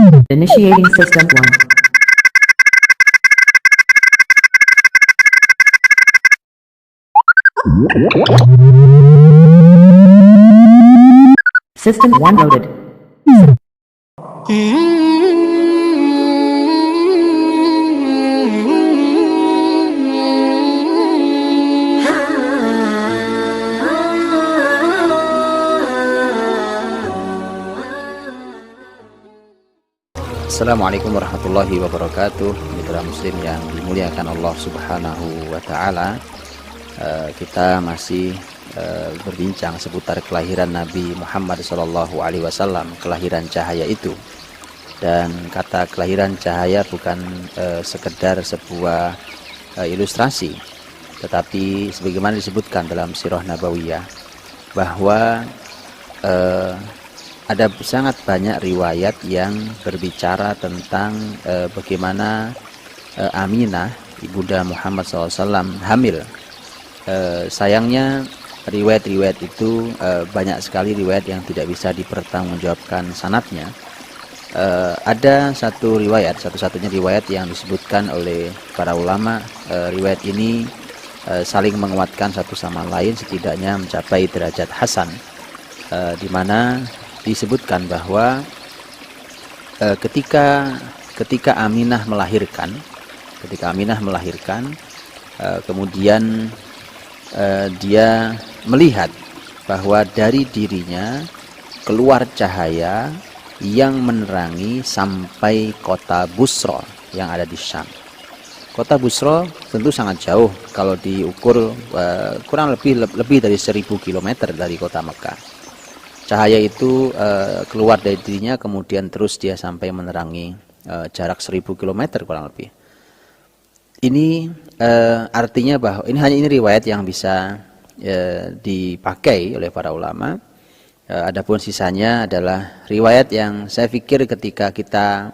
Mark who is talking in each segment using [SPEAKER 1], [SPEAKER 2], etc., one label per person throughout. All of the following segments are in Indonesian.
[SPEAKER 1] Initiating system 1. System 1 loaded.
[SPEAKER 2] Assalamualaikum warahmatullahi wabarakatuh. Mitra muslim yang dimuliakan Allah subhanahu wa ta'ala, kita masih berbincang seputar kelahiran Nabi Muhammad SAW, kelahiran cahaya itu. Dan kata kelahiran cahaya bukan sekedar sebuah ilustrasi, tetapi sebagaimana disebutkan dalam sirah nabawiyah bahwa ada sangat banyak riwayat yang berbicara tentang bagaimana Aminah, ibunda Muhammad SAW, hamil. Sayangnya riwayat-riwayat itu banyak sekali riwayat yang tidak bisa dipertanggungjawabkan sanadnya. Ada satu riwayat, satu-satunya riwayat yang disebutkan oleh para ulama. Riwayat ini saling menguatkan satu sama lain, setidaknya mencapai derajat hasan, di mana disebutkan bahwa ketika Aminah melahirkan, kemudian dia melihat bahwa dari dirinya keluar cahaya yang menerangi sampai kota Busra yang ada di Syam. Kota Busra tentu sangat jauh kalau diukur, kurang lebih dari 1000 km dari kota Mekah. Cahaya itu keluar dari dirinya, kemudian terus dia sampai menerangi jarak 1000 km kurang lebih. Ini artinya bahwa ini riwayat yang bisa dipakai oleh para ulama. Adapun sisanya adalah riwayat yang saya pikir ketika kita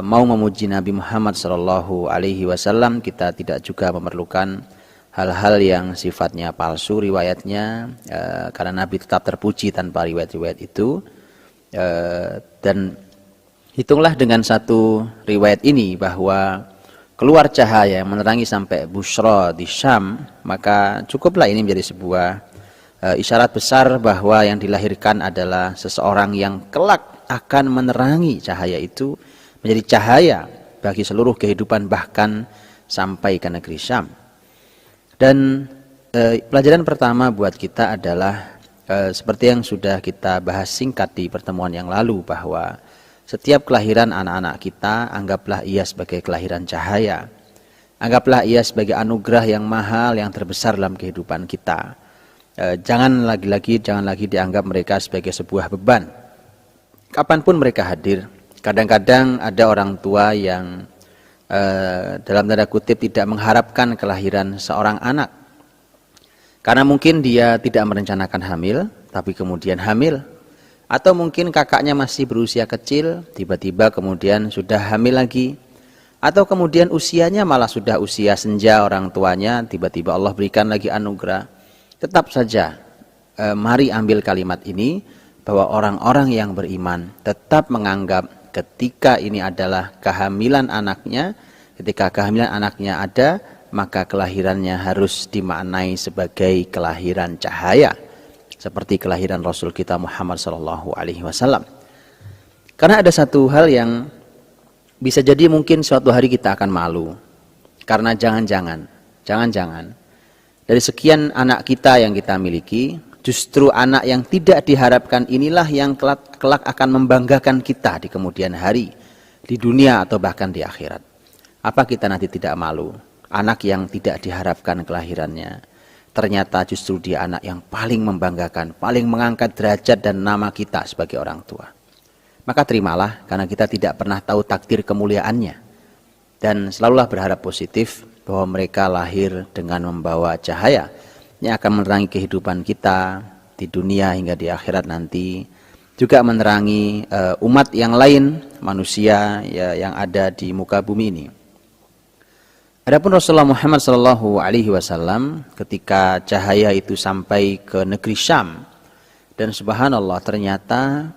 [SPEAKER 2] mau memuji Nabi Muhammad SAW, kita tidak juga memerlukan hal-hal yang sifatnya palsu riwayatnya, karena Nabi tetap terpuji tanpa riwayat-riwayat itu. Dan hitunglah dengan satu riwayat ini bahwa keluar cahaya yang menerangi sampai Busra di Syam, maka cukuplah ini menjadi sebuah isyarat besar bahwa yang dilahirkan adalah seseorang yang kelak akan menerangi cahaya itu menjadi cahaya bagi seluruh kehidupan, bahkan sampai ke negeri Syam. Dan pelajaran pertama buat kita adalah seperti yang sudah kita bahas singkat di pertemuan yang lalu, bahwa setiap kelahiran anak-anak kita, anggaplah ia sebagai kelahiran cahaya. Anggaplah ia sebagai anugerah yang mahal, yang terbesar dalam kehidupan kita. Jangan lagi dianggap mereka sebagai sebuah beban. Kapanpun mereka hadir. Kadang-kadang ada orang tua yang dalam tanda kutip tidak mengharapkan kelahiran seorang anak, karena mungkin dia tidak merencanakan hamil, tapi kemudian hamil. Atau mungkin kakaknya masih berusia kecil, tiba-tiba kemudian sudah hamil lagi. Atau kemudian usianya malah sudah usia senja orang tuanya, tiba-tiba Allah berikan lagi anugerah. Tetap saja, mari ambil kalimat ini, bahwa orang-orang yang beriman tetap menganggap ketika ini adalah kehamilan anaknya, ketika kehamilan anaknya ada, maka kelahirannya harus dimaknai sebagai kelahiran cahaya, seperti kelahiran Rasul kita Muhammad SAW. Karena ada satu hal yang bisa jadi mungkin suatu hari kita akan malu, karena jangan-jangan dari sekian anak kita yang kita miliki, justru anak yang tidak diharapkan inilah yang kelak akan membanggakan kita di kemudian hari, di dunia atau bahkan di akhirat. Apa kita nanti tidak malu? Anak yang tidak diharapkan kelahirannya, ternyata justru dia anak yang paling membanggakan, paling mengangkat derajat dan nama kita sebagai orang tua. Maka terimalah, karena kita tidak pernah tahu takdir kemuliaannya. Dan selalulah berharap positif bahwa mereka lahir dengan membawa cahaya yang akan menerangi kehidupan kita di dunia hingga di akhirat nanti, juga menerangi umat yang lain, manusia ya, yang ada di muka bumi ini. Adapun Rasulullah Muhammad SAW, ketika cahaya itu sampai ke negeri Syam, dan subhanallah ternyata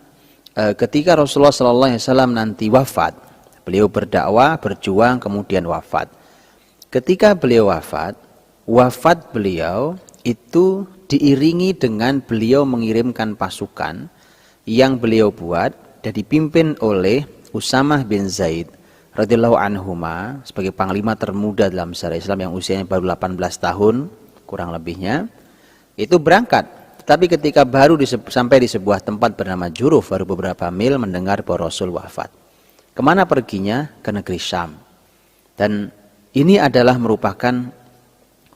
[SPEAKER 2] ketika Rasulullah SAW nanti wafat, beliau berdakwah, berjuang, kemudian wafat. Ketika beliau wafat beliau itu diiringi dengan beliau mengirimkan pasukan yang beliau buat dan dipimpin oleh Usamah bin Zaid radhiyallahu anhuma sebagai panglima termuda dalam sejarah Islam yang usianya baru 18 tahun kurang lebihnya. Itu berangkat, tetapi ketika baru sampai di sebuah tempat bernama Juruf, baru beberapa mil mendengar bahwa Rasul wafat. Kemana perginya? Ke negeri Syam. Dan ini adalah merupakan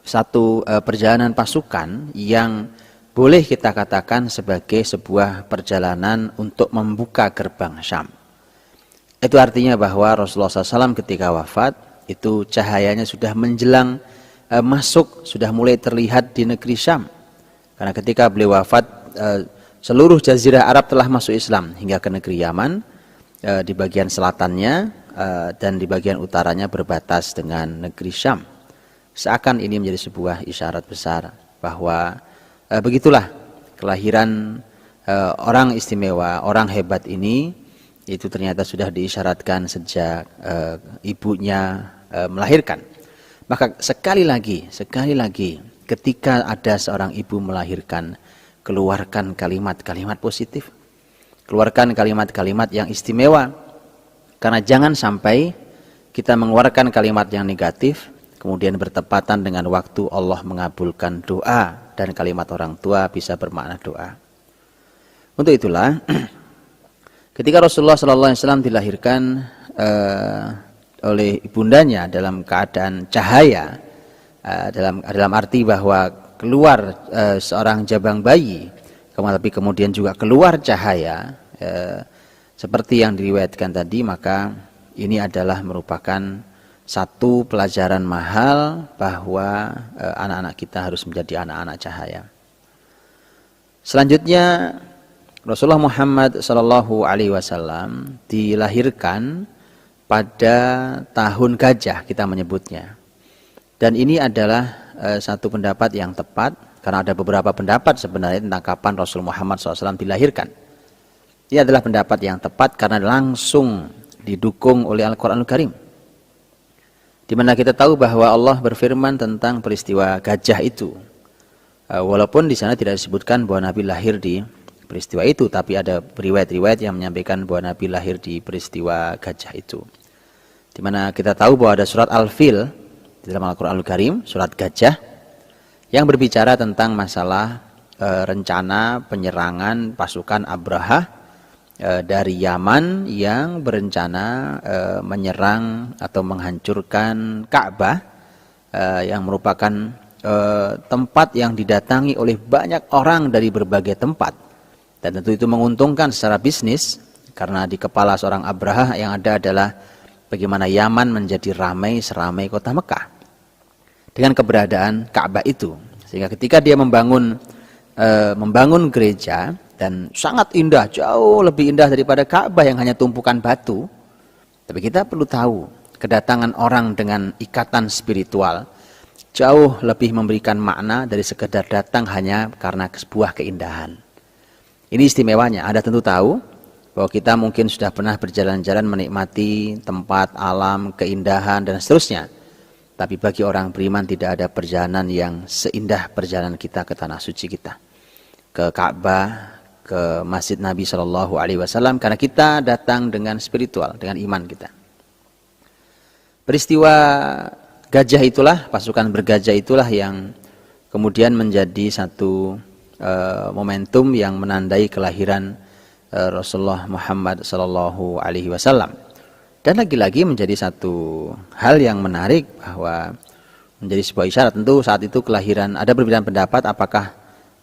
[SPEAKER 2] satu perjalanan pasukan yang boleh kita katakan sebagai sebuah perjalanan untuk membuka gerbang Syam. Itu artinya bahwa Rasulullah SAW ketika wafat, itu cahayanya sudah menjelang masuk, sudah mulai terlihat di negeri Syam. Karena ketika beliau wafat, seluruh jazirah Arab telah masuk Islam hingga ke negeri Yaman, di bagian selatannya dan di bagian utaranya berbatas dengan negeri Syam. Seakan ini menjadi sebuah isyarat besar bahwa begitulah kelahiran orang istimewa, orang hebat ini, itu ternyata sudah diisyaratkan sejak ibunya melahirkan. Maka sekali lagi ketika ada seorang ibu melahirkan, keluarkan kalimat-kalimat positif, keluarkan kalimat-kalimat yang istimewa. Karena jangan sampai kita mengeluarkan kalimat yang negatif, kemudian bertepatan dengan waktu Allah mengabulkan doa dan kalimat orang tua bisa bermakna doa. Untuk itulah, ketika Rasulullah SAW dilahirkan oleh ibundanya dalam keadaan cahaya, dalam arti bahwa keluar seorang jabang bayi, tapi kemudian juga keluar cahaya, seperti yang diriwayatkan tadi, maka ini adalah merupakan satu pelajaran mahal bahwa anak-anak kita harus menjadi anak-anak cahaya. Selanjutnya Rasulullah Muhammad SAW dilahirkan pada tahun gajah, kita menyebutnya. Dan ini adalah satu pendapat yang tepat, karena ada beberapa pendapat sebenarnya tentang kapan Rasul Muhammad SAW dilahirkan. Ini adalah pendapat yang tepat karena langsung didukung oleh Al-Quranul Karim, di mana kita tahu bahwa Allah berfirman tentang peristiwa gajah itu. Walaupun di sana tidak disebutkan bahwa Nabi lahir di peristiwa itu, tapi ada riwayat-riwayat yang menyampaikan bahwa Nabi lahir di peristiwa gajah itu. Di mana kita tahu bahwa ada surat Al-Fil di dalam Al-Quranul Karim, surat gajah, yang berbicara tentang masalah rencana penyerangan pasukan Abrahah dari Yaman yang berencana menyerang atau menghancurkan Ka'bah, yang merupakan tempat yang didatangi oleh banyak orang dari berbagai tempat, dan tentu itu menguntungkan secara bisnis, karena di kepala seorang Abrahah yang ada adalah bagaimana Yaman menjadi ramai seramai kota Mekah dengan keberadaan Ka'bah itu. Sehingga ketika dia membangun gereja, dan sangat indah, jauh lebih indah daripada Ka'bah yang hanya tumpukan batu. Tapi kita perlu tahu, kedatangan orang dengan ikatan spiritual jauh lebih memberikan makna dari sekedar datang hanya karena sebuah keindahan. Ini istimewanya. Anda tentu tahu bahwa kita mungkin sudah pernah berjalan-jalan menikmati tempat alam, keindahan, dan seterusnya. Tapi bagi orang beriman tidak ada perjalanan yang seindah perjalanan kita ke tanah suci kita, ke Ka'bah, ke Masjid Nabi SAW, karena kita datang dengan spiritual, dengan iman kita. Peristiwa gajah itulah, pasukan bergajah itulah yang kemudian menjadi satu momentum yang menandai kelahiran Rasulullah Muhammad SAW. Dan lagi-lagi menjadi satu hal yang menarik, bahwa menjadi sebuah isyarat. Tentu saat itu kelahiran, ada perbedaan pendapat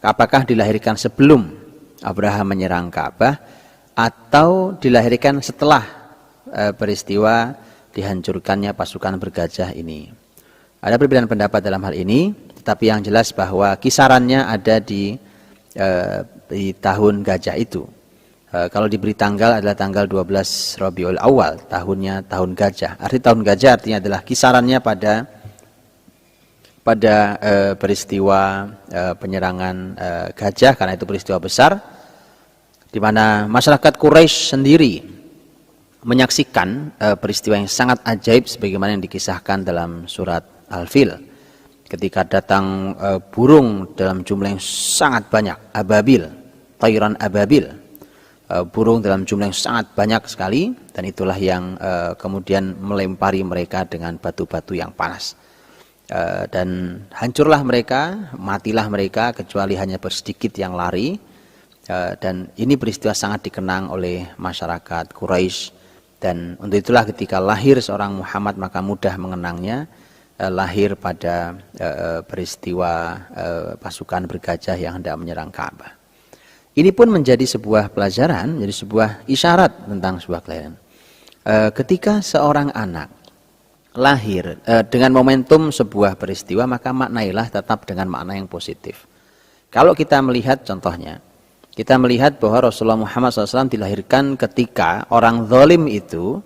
[SPEAKER 2] apakah dilahirkan sebelum Abraham menyerang Ka'bah atau dilahirkan setelah peristiwa dihancurkannya pasukan bergajah ini. Ada perbedaan pendapat dalam hal ini, tetapi yang jelas bahwa kisarannya ada di tahun gajah itu. Kalau diberi tanggal adalah tanggal 12 Rabiul Awal, tahunnya tahun gajah. Arti tahun gajah artinya adalah kisarannya pada peristiwa penyerangan gajah, karena itu peristiwa besar, di mana masyarakat Quraisy sendiri menyaksikan peristiwa yang sangat ajaib sebagaimana yang dikisahkan dalam surat Al-Fil, ketika datang burung dalam jumlah yang sangat banyak, ababil, tayran ababil, burung dalam jumlah yang sangat banyak sekali, dan itulah yang kemudian melempari mereka dengan batu-batu yang panas. Dan hancurlah mereka, matilah mereka, kecuali hanya bersedikit yang lari. Dan ini peristiwa sangat dikenang oleh masyarakat Quraisy, dan untuk itulah ketika lahir seorang Muhammad maka mudah mengenangnya, lahir pada peristiwa pasukan bergajah yang hendak menyerang Ka'bah. Ini pun menjadi sebuah pelajaran, menjadi sebuah isyarat tentang sebuah kelahiran. Ketika seorang anak lahir dengan momentum sebuah peristiwa, maka maknailah tetap dengan makna yang positif. Kalau kita melihat contohnya, kita melihat bahwa Rasulullah Muhammad SAW dilahirkan ketika orang zalim itu,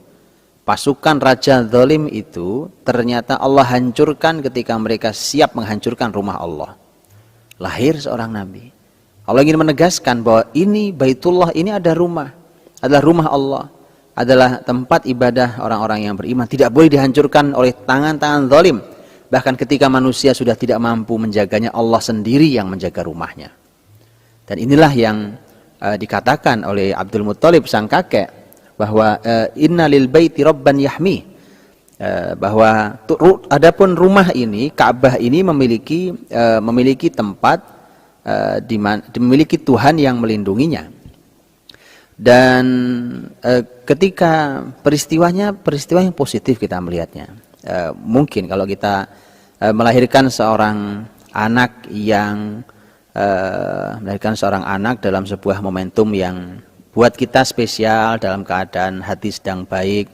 [SPEAKER 2] pasukan raja zalim itu, ternyata Allah hancurkan ketika mereka siap menghancurkan rumah Allah. Lahir seorang nabi. Allah ingin menegaskan bahwa ini Baitullah, ini ada rumah, adalah rumah Allah, adalah tempat ibadah orang-orang yang beriman, tidak boleh dihancurkan oleh tangan-tangan zalim. Bahkan ketika manusia sudah tidak mampu menjaganya, Allah sendiri yang menjaga rumahnya. Dan inilah yang dikatakan oleh Abdul Muttalib sang kakek, bahwa inna lil baiti rabban yahmi, bahwa adapun rumah ini, Ka'bah ini memiliki tempat, memiliki Tuhan yang melindunginya. Dan ketika peristiwanya peristiwa yang positif kita melihatnya, mungkin kalau kita melahirkan seorang anak yang melahirkan seorang anak dalam sebuah momentum yang buat kita spesial, dalam keadaan hati sedang baik,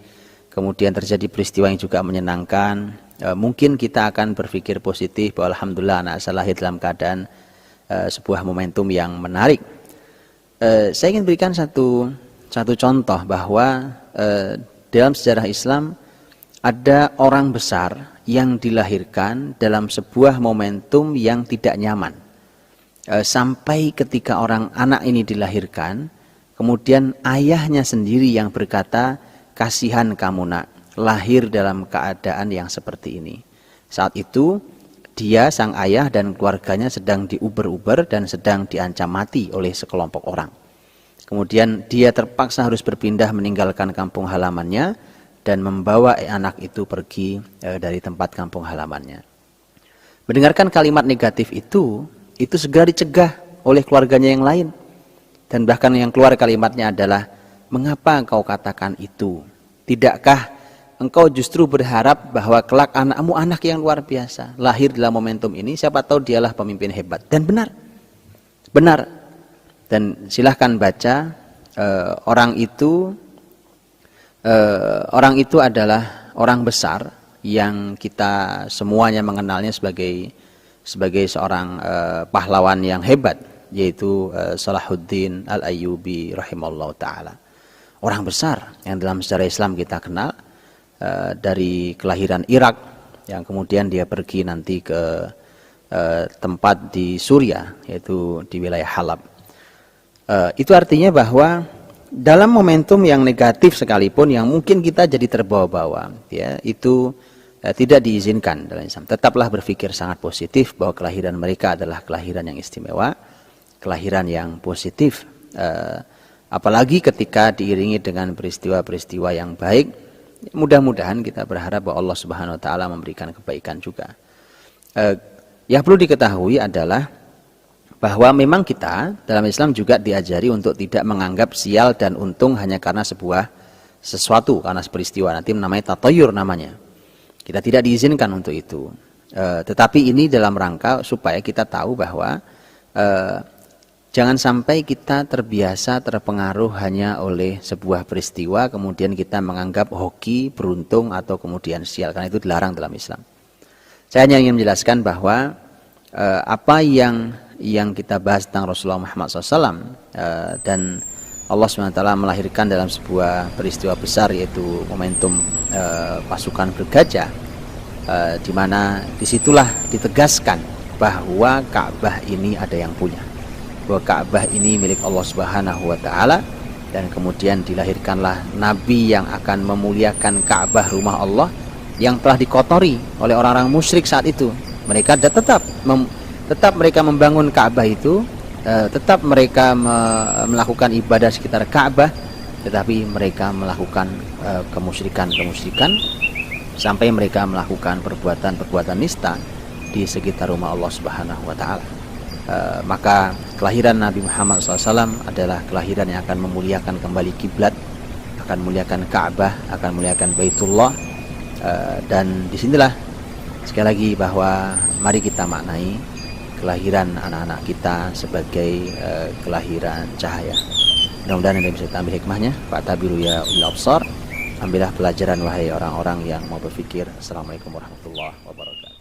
[SPEAKER 2] kemudian terjadi peristiwa yang juga menyenangkan, mungkin kita akan berpikir positif bahwa alhamdulillah anak saya lahir dalam keadaan sebuah momentum yang menarik. Saya ingin berikan satu contoh bahwa dalam sejarah Islam ada orang besar yang dilahirkan dalam sebuah momentum yang tidak nyaman. Sampai ketika anak ini dilahirkan, kemudian ayahnya sendiri yang berkata, kasihan kamu nak, lahir dalam keadaan yang seperti ini. Saat itu dia, sang ayah dan keluarganya sedang diuber-uber dan sedang diancam mati oleh sekelompok orang. Kemudian dia terpaksa harus berpindah meninggalkan kampung halamannya dan membawa anak itu pergi dari tempat kampung halamannya. Mendengarkan kalimat negatif itu segera dicegah oleh keluarganya yang lain. Dan bahkan yang keluar kalimatnya adalah, mengapa engkau katakan itu? Tidakkah engkau justru berharap bahwa kelak anakmu anak yang luar biasa, lahir dalam momentum ini, siapa tahu dialah pemimpin hebat. Dan benar. Dan silahkan baca, orang itu adalah orang besar yang kita semuanya mengenalnya sebagai seorang pahlawan yang hebat, yaitu Salahuddin Al-Ayyubi rahimahullah ta'ala. Orang besar yang dalam sejarah Islam kita kenal, dari kelahiran Irak, yang kemudian dia pergi nanti ke tempat di Suriah, yaitu di wilayah Halab. Itu artinya bahwa dalam momentum yang negatif sekalipun, yang mungkin kita jadi terbawa-bawa, ya, itu tidak diizinkan dalam Islam. Tetaplah berpikir sangat positif bahwa kelahiran mereka adalah kelahiran yang istimewa, kelahiran yang positif, apalagi ketika diiringi dengan peristiwa-peristiwa yang baik. Mudah-mudahan kita berharap bahwa Allah Subhanahu wa taala memberikan kebaikan juga. Yang perlu diketahui adalah bahwa memang kita dalam Islam juga diajari untuk tidak menganggap sial dan untung hanya karena sesuatu, karena peristiwa. Nanti namanya tatayur namanya. Kita tidak diizinkan untuk itu. Tetapi ini dalam rangka supaya kita tahu bahwa jangan sampai kita terbiasa terpengaruh hanya oleh sebuah peristiwa, kemudian kita menganggap hoki, beruntung, atau kemudian sial. Karena itu dilarang dalam Islam. Saya hanya ingin menjelaskan bahwa apa yang kita bahas tentang Rasulullah Muhammad SAW, dan Allah SWT melahirkan dalam sebuah peristiwa besar, yaitu momentum pasukan bergajah, di mana disitulah ditegaskan bahwa Ka'bah ini ada yang punya. bahwa Ka'bah ini milik Allah Subhanahu wa taala, dan kemudian dilahirkanlah nabi yang akan memuliakan Ka'bah, rumah Allah yang telah dikotori oleh orang-orang musyrik saat itu. Mereka tetap mereka membangun Ka'bah itu, tetap mereka melakukan ibadah sekitar Ka'bah, tetapi mereka melakukan kemusyrikan sampai mereka melakukan perbuatan nista di sekitar rumah Allah Subhanahu wa taala. Maka kelahiran Nabi Muhammad SAW adalah kelahiran yang akan memuliakan kembali kiblat, akan memuliakan Ka'bah, akan memuliakan Baitullah. Dan disinilah sekali lagi bahwa mari kita maknai kelahiran anak-anak kita sebagai kelahiran cahaya. Mudah-mudahan Anda bisa ambil hikmahnya. Fa'tabiru ya ulil absar. Ambillah pelajaran wahai orang-orang yang mau berpikir. Assalamualaikum warahmatullahi wabarakatuh.